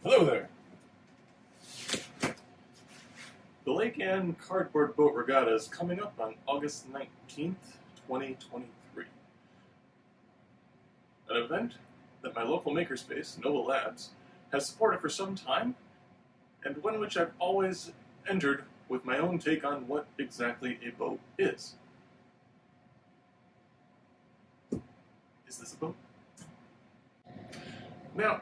Hello there! The Lake Anne Cardboard Boat Regatta is coming up on August 19th, 2023. An event that my local makerspace, Nova Labs, has supported for some time, and one which I've always entered with my own take on what exactly a boat is. Is this a boat? Now,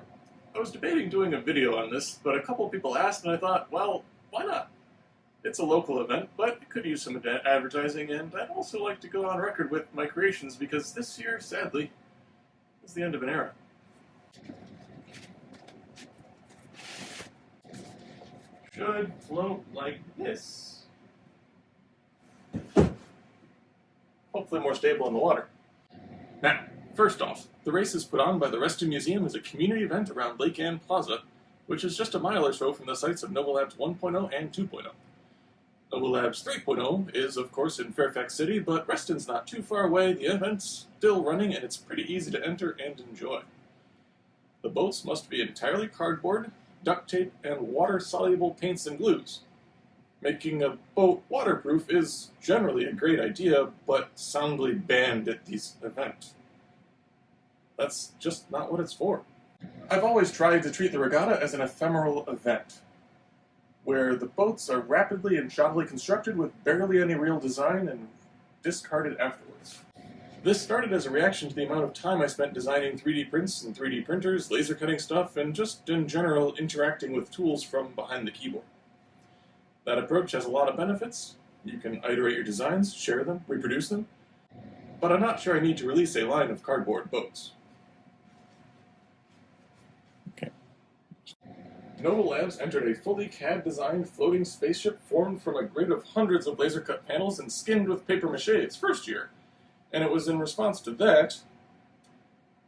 I was debating doing a video on this, but a couple people asked, and I thought, well, why not? It's a local event, but it could use some advertising, and I'd also like to go on record with my creations, because this year, sadly, is the end of an era. Should float like this. Hopefully more stable in the water. Now, first off, the race is put on by the Reston Museum as a community event around Lake Anne Plaza, which is just a mile or so from the sites of Nova Labs 1.0 and 2.0. Nova Labs 3.0 is, of course, in Fairfax City, but Reston's not too far away, the event's still running, and it's pretty easy to enter and enjoy. The boats must be entirely cardboard, duct tape, and water-soluble paints and glues. Making a boat waterproof is generally a great idea, but soundly banned at these events. That's just not what it's for. I've always tried to treat the regatta as an ephemeral event, where the boats are rapidly and shoddily constructed with barely any real design and discarded afterwards. This started as a reaction to the amount of time I spent designing 3D prints and 3D printers, laser cutting stuff, and just in general interacting with tools from behind the keyboard. That approach has a lot of benefits. You can iterate your designs, share them, reproduce them, but I'm not sure I need to release a line of cardboard boats. Nova Labs entered a fully CAD-designed floating spaceship formed from a grid of hundreds of laser-cut panels and skinned with papier-mâché its first year. And it was in response to that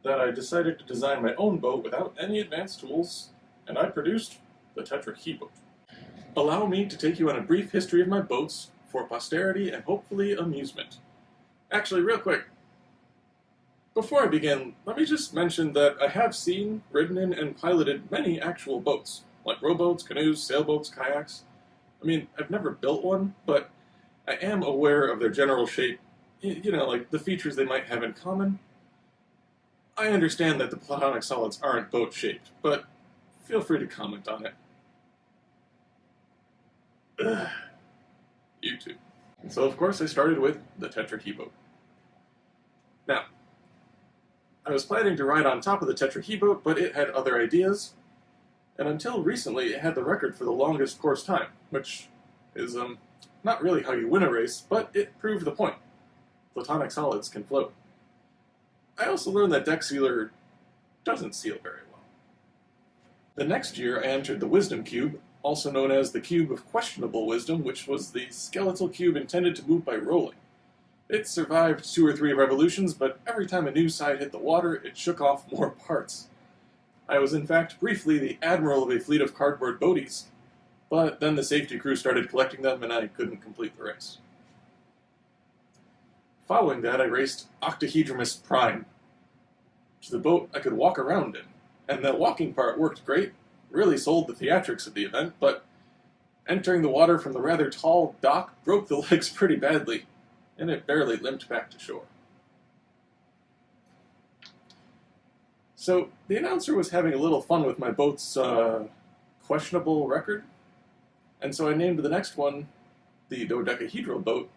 I decided to design my own boat without any advanced tools, and I produced the Tetraheboat. Allow me to take you on a brief history of my boats for posterity and hopefully amusement. Actually, real quick, before I begin, let me just mention that I have seen, ridden in, and piloted many actual boats, like rowboats, canoes, sailboats, kayaks. I mean, I've never built one, but I am aware of their general shape, you know, like the features they might have in common. I understand that the platonic solids aren't boat-shaped, but feel free to comment on it. Ugh. You too. So of course I started with the Tetraheboat. Now, I was planning to ride on top of the Tetraheboat, but it had other ideas, and until recently it had the record for the longest course time, which is, not really how you win a race, but it proved the point. Platonic solids can float. I also learned that deck sealer doesn't seal very well. The next year I entered the Wisdom Cube, also known as the Cube of Questionable Wisdom, which was the skeletal cube intended to move by rolling. It survived 2 or 3 revolutions, but every time a new side hit the water, it shook off more parts. I was in fact briefly the admiral of a fleet of cardboard boaties, but then the safety crew started collecting them and I couldn't complete the race. Following that, I raced Octahedramus Prime, which is a boat I could walk around in, and the walking part worked great, really sold the theatrics of the event, but entering the water from the rather tall dock broke the legs pretty badly, and it barely limped back to shore. So, the announcer was having a little fun with my boat's questionable record, and so I named the next one, the dodecahedral boat,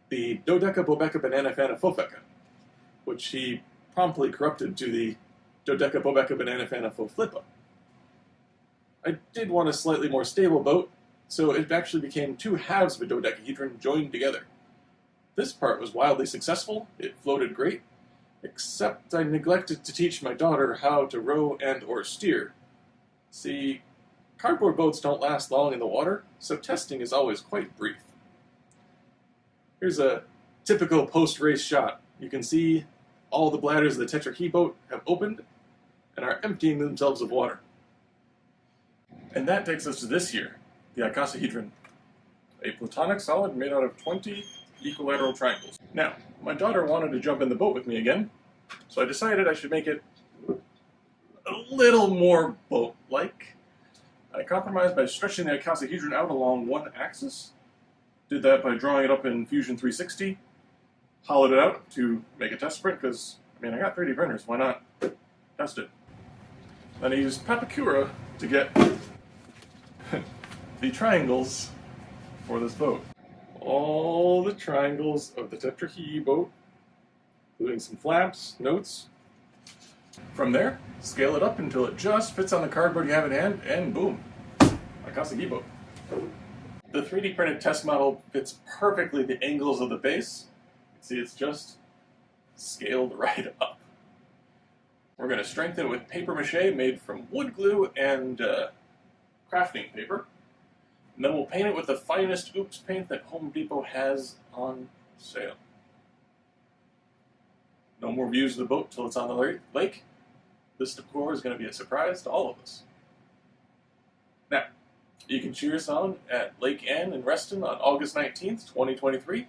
the Dodecabecabananafanafofeca, which he promptly corrupted to the Dodecabecabananafanafofeca. I did want a slightly more stable boat, so it actually became 2 halves of a dodecahedron joined together. This part was wildly successful, it floated great, except I neglected to teach my daughter how to row and or steer. See, cardboard boats don't last long in the water, so testing is always quite brief. Here's a typical post-race shot. You can see all the bladders of the Tetraheboat have opened and are emptying themselves of water. And that takes us to this year, the Icosahedron, a platonic solid made out of 20 equilateral triangles. Now, my daughter wanted to jump in the boat with me again, so I decided I should make it a little more boat-like. I compromised by stretching the icosahedron out along one axis. Did that by drawing it up in Fusion 360. Hollowed it out to make a test print because, I mean, I got 3D printers. Why not test it? Then I used Papakura to get the triangles for this boat. All the triangles of the Tetraheboat, including some flaps, notes. From there, scale it up until it just fits on the cardboard you have in hand, and boom, Icosaheboat. The 3D printed test model fits perfectly the angles of the base. See, it's just scaled right up. We're going to strengthen it with paper mache made from wood glue and crafting paper. And then we'll paint it with the finest Oops paint that Home Depot has on sale. No more views of the boat till it's on the lake. This decor is going to be a surprise to all of us. Now, you can cheer us on at Lake Anne in Reston on August 19th, 2023,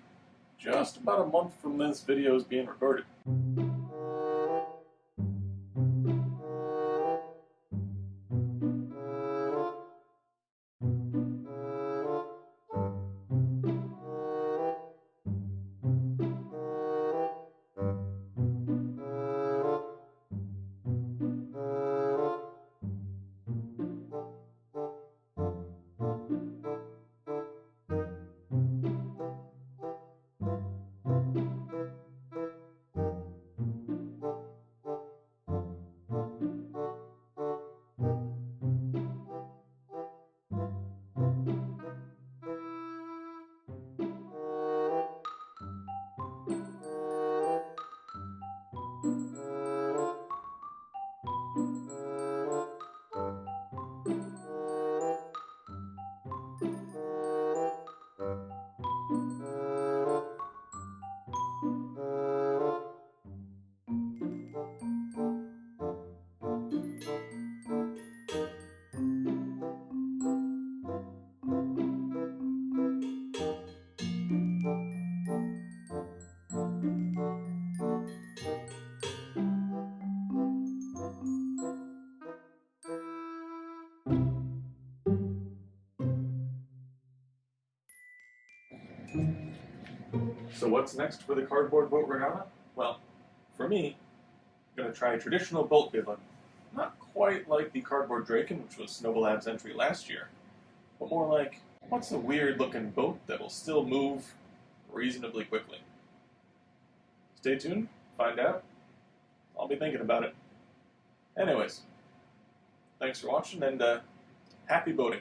just about a month from this video is being recorded. So what's next for the Cardboard Boat Regatta? Well, for me, I'm going to try a traditional boat villain. Not quite like the Cardboard Draken, which was Snowballab's entry last year, but more like, what's a weird-looking boat that'll still move reasonably quickly? Stay tuned, find out. I'll be thinking about it. Anyways, thanks for watching, and happy boating.